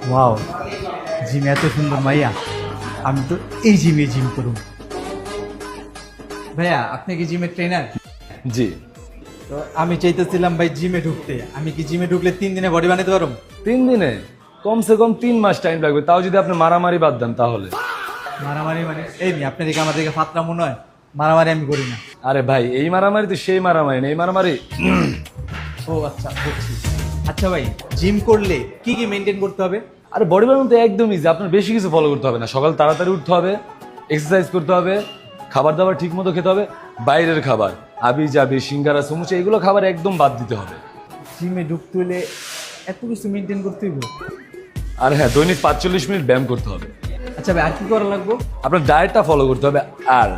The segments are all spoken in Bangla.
ওয়াও, জিম এত সুন্দর মাইয়া, আমি তো এই জিমে জিম করুম। ভাইয়া আপনি কি জিমের ট্রেনার? জি। তো আমি চাইতেছিলাম ভাই জিমে ঢুকতে। আমি কি জিমে ঢুকলে 3 দিনে বডি বানাতে পারবো? 3 দিনে? কমসে কম 3 মাস টাইম লাগবে, তাও যদি আপনি মারামারি বাদ দেন তাহলে। মারামারি মানে এই নি আপনি দেখে আমাদেরকে ফাতরা মনে হয়? মারামারি আমি করি না। আরে ভাই, এই মারামারি তো সেই মারামারি না, এই মারামারি। ও আচ্ছা, বুঝছি। আচ্ছা ভাই, জিম করলে কি কি মেনটেন করতে হবে? আরে বডি বানানো তো একদম ইজি, আপনার বেশি কিছু ফলো করতে হবে না। সকাল তাড়াতাড়ি উঠতে হবে, এক্সারসাইজ করতে হবে, খাবার দাবার ঠিক মতো খেতে হবে। বাইরের খাবার আবি যাবি সিঙ্গারা সমুচা এগুলো খাবার একদম বাদ দিতে হবে। জিমে ঢুকতে হলে এত কিছু মেনটেন করতে হইব? আর হ্যাঁ, দৈনিক 45 মিনিট ব্যায়াম করতে হবে। আচ্ছা ভাই, আর কি করা লাগবে? আপনার ডায়েটটা ফলো করতে হবে, আর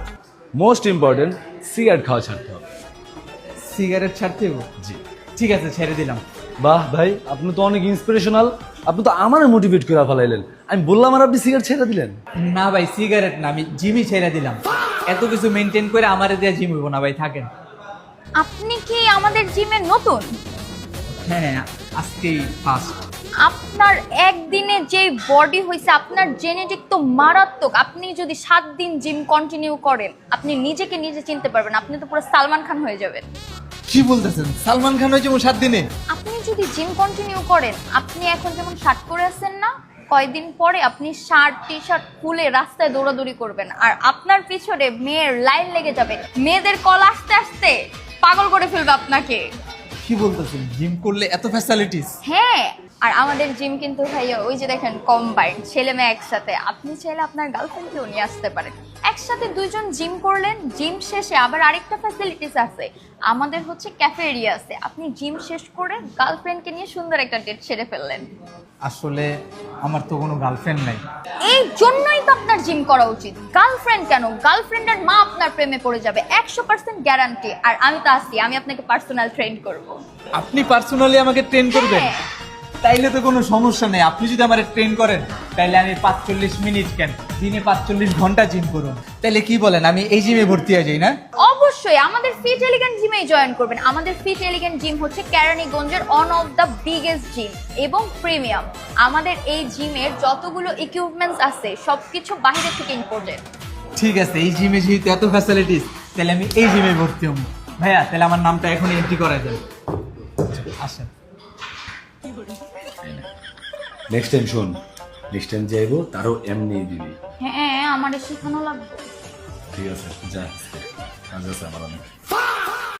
মোস্ট ইম্পর্টেন্ট সিগারেট খাওয়া ছাড়তে হবে। সিগারেট ছাড়তে হইব? জি। ঠিক আছে, ছেড়ে দিলাম। বাহ ভাই, আপনি তো অনেক ইন্সপিরেশনাল। আপনি তো আমার মোটিভেট করে ফেলাইলেন। আমি বললাম আর আপনি সিগারেট ছেড়ে দিলেন। না ভাই, সিগারেট না, আমি জিমই ছেড়ে দিলাম। এত কিছু মেনটেন করে আমারে দিয়ে জিম হইব না ভাই, থাকেন। আপনি কি আমাদের জিমে নতুন? হ্যাঁ, আজকেই ফার্স্ট। আপনার একদিনে যে বডি হয়েছে, আপনার জেনেটিক তো মারাত্মক। আপনি যদি 7 দিন জিম কন্টিনিউ করেন, আপনি নিজেকে নিজে চিনতে পারবেন। আপনি তো পুরো সালমান খান হয়ে যাবেন। কি বলতেছেন? সালমান খান হয়েছে 7 দিনে? আপনি যদি জিম কন্টিনিউ করেন, আপনি এখন যেমন শার্ট পরে আছেন না, কয়দিন পরে আপনি শার্ট টি শার্ট খুলে রাস্তায় দৌড়াদৌড়ি করবেন, আর আপনার পিছনে মেয়ের লাইন লেগে যাবে। মেয়েদের কল আসতে আসতে পাগল করে ফেলবে আপনাকে। কি বলতেছেন? জিম করলে এত ফ্যাসিলিটিস? হ্যাঁ, আর আমাদের জিম কিন্তু ভাইয়া ওই যে দেখেন কম্বাইন, ছেলে মেয়ে একসাথে। আপনি চাইলে আপনার গার্লফ্রেন্ডকেও নিয়ে আসতে পারেন। একসাথে দুইজন জিম করলেন, জিম শেষে আবার আরেকটা ফ্যাসিলিটিস আছে, আমাদের হচ্ছে ক্যাফে এরিয়া আছে। আপনি জিম শেষ করে গার্লফ্রেন্ডকে নিয়ে সুন্দর একটা ডেট সেরে ফেললেন। আসলে আমার তো কোনো গার্লফ্রেন্ড নাই। এই জন্যই তো আপনার জিম করা উচিত। গার্লফ্রেন্ড কেন, গার্লফ্রেন্ডের মা আপনার প্রেমে পড়ে যাবে, 100% গ্যারান্টি। আর আমি তো আছি, আমি আপনাকে পার্সোনাল ট্রেন করব। আপনি পার্সোনালি আমাকে ট্রেন করবেন? হ্যাঁ। তাইলে তো কোনো সমস্যা নেই। আপনি যদি আমারে ট্রেন করেন, তাইলে আমি 45 মিনিট কেন, দিনে 45 ঘন্টা জিম করুন। তাইলে কি বলেন, আমি এই জিমে ভর্তি হয়ে যাই না? অবশ্যই আমাদের ফিট এলিগেন্ট জিমেই জয়েন করবেন। আমাদের ফিট এলিগেন্ট জিম হচ্ছে কেরানীগঞ্জের one of the biggest gym এবং প্রিমিয়াম। আমাদের এই জিমের যতগুলো ইকুইপমেন্টস আছে সবকিছু বাইরে থেকে ইম্পোর্টেড। ঠিক আছে, এই জিমে যেহেতু এত ফ্যাসিলিটিস, তাহলে আমি এই জিমে ভর্তি হব। ভাইয়া, তাহলে আমার নামটা এখনই এন্ট্রি করা যায়। আসেন। নেক্সট টাইম শোন, নেক্সট টাইম যাইবো তারও এমনি দিবি। হ্যাঁ, আমার শেখানো লাগবে। ঠিক আছে, যা, কাজ আছে আমার অনেক।